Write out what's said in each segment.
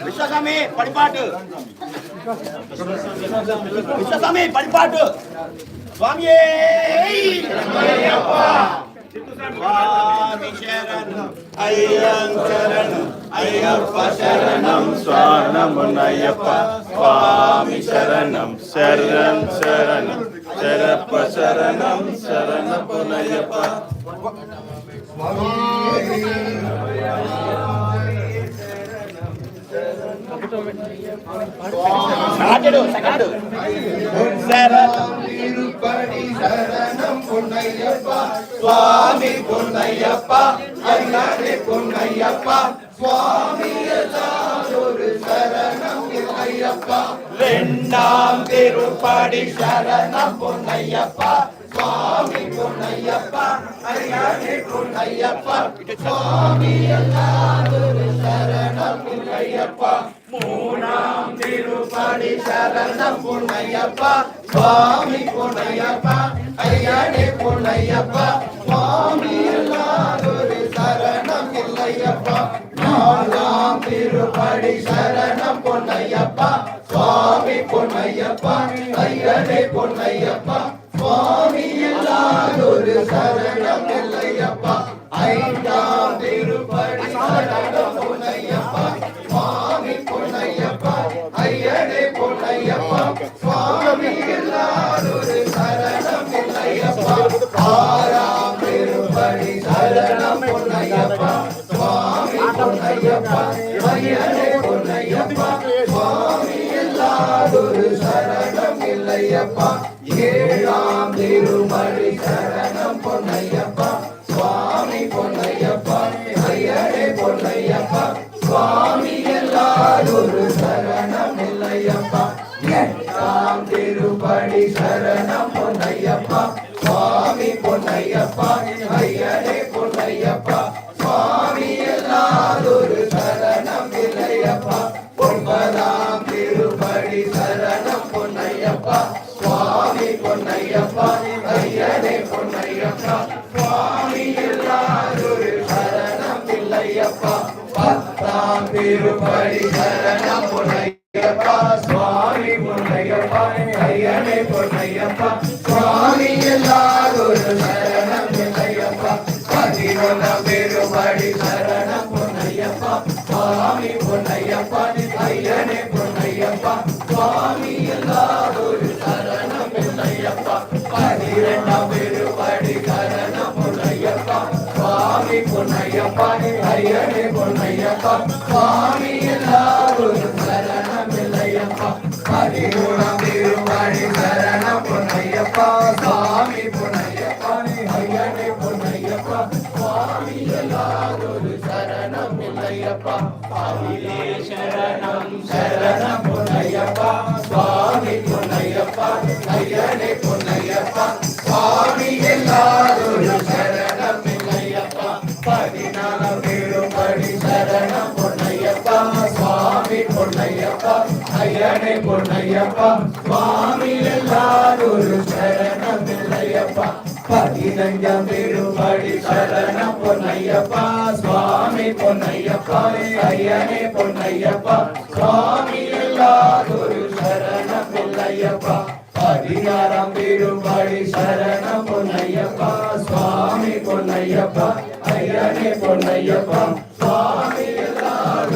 விஸ்வசாமி படிப்பாட்டு விஸ்வசாமி படிப்பாட்டு சுவாமியே சுவாமி சரணம் ஐயன் சரணம் ஐயப்பா சரணம் சுவாமியப்பா சுவாமி சரணம் சரணம் சரணம் சரப்ப சரணம் சரண புனையப்பா சரணம் பொன்னையப்பா சுவாமி பொன்னையப்பா ஐயனே பொன்னையப்பா சுவாமி ஒரு சரணம் இல்லையப்பா ரெண்டாம் திருப்படி சரணம் பொன்னையப்பா சுவாமி பொன்னையப்பா ஐயனே பொன்னையப்பா சுவாமி ஒரு சரணம் இல்லையப்பா மூணாம் திருப்படி சரணம் பொன்னையப்பா சுவாமி பொன்னையப்பா ஐயனே பொன்னையப்பா சுவாமி ஒரு சரணம் இல்லையப்பா நாலாம் திருப்படி சரணம் பொன்னையப்பா சுவாமி பொன்னையப்பா ஐயனே பொன்னையப்பா சுவாமி ஒரு சரணம் இல்லையப்பா ஐந்தாம் திருப்படி சரணம் பொன்னையப்பா சுவாமி பொன்னையப்பா ஐயனே பொன்னையப்பா சுவாமி ஒரு சரணம் இல்லையப்பா ஆறாம் திருப்படி சரணம் பொன்னையப்பா சுவாமி பொன்னையப்பா ஐயனே பொன்னையப்பா சுவாமி ஒரு சரணம் இல்லையப்பா ஏழாம் திருமடி சரணம் பொன்னையப்பா சுவாமி பொன்னையப்பா ஐயனே பொன்னையப்பா சுவாமி ஒரு சரணம் இல்லையப்பா எட்டாம் திருப்படி சரணம் பொன்னையப்பா சுவாமி பொன்னையப்பா ஐயனே பொன்னையப்பா சுவாமி ஒரு சரணம் இல்லையப்பா ஒன்பதாம் திருப்படி சரணம் பொன்னையப்பா சுவாமி பொன்னையப்பா ஐயனே பொன்னையப்பா சுவாமி ஒரு சரணம் இல்லையப்பா பத்தாம் திருப்படி சரணம் பொன்னையப்பா சுவாமி பொன்னையப்பா ஐயனே பொன்னையப்பா சுவாமி ஒரு சரணம் இல்லையப்பா பதினொன்றாம் திருப்படி சரணம் பொன்னையப்பா சுவாமி பொன்னையப்பா ஐயனே பொன்னையப்பா சுவாமி ஒரு சரணம் இல்லையப்பா பனிரெண்டாம் திருப்படி சரணம் பொன்னையப்பா சுவாமி பொன்னையப்பா ஐயனே பொன்னையப்பா சுவாமி ஒரு சரணம் இல்லையப்பா பதிமூணாம் திருப்படி சரணம் பொன்னையப்பா சுவாமி பொன்னையப்பா ஐயனே பொன்னையப்பா சுவாமி ஒரு சரணம் இல்லையப்பா அதிலே சரணம் சரணம் பொன்னையப்பா சுவாமி பொன்னையப்பா ஐயனே பொன்னையப்பா சுவாமி ஒரு சரணம் இல்லையப்பா பதினாலாம் திருப்படி சரணம் பொன்னையப்பா சுவாமி பொன்னையப்பா ஐயனே பொன்னையப்பா சுவாமி ஒரு சரணம் இல்லையப்பா பதினஞ்சாம் திருப்படி சரணம் பொன்னையப்பா சுவாமி பொன்னையப்பா ஐயனே பொன்னையப்பா சுவாமி ஒரு சரணம் இல்லையப்பா பதினாறாம் திருப்படி சரணம் பொன்னையப்பா சுவாமி பொன்னையப்பா ஐயனே பொன்னையப்பா சுவாமி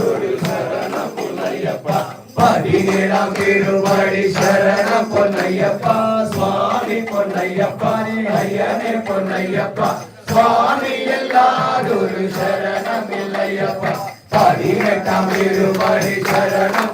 ஒரு சரணம் இல்லையப்பா பதினேழாம் திருப்படி சரணம் பொன்னையப்பா சுவாமி பொன்னையப்பா ஐயனே பொன்னையப்பா சுவாமி ஒரு சரணம் இல்லையப்பா பதினெட்டாம் திருப்படி சரணம்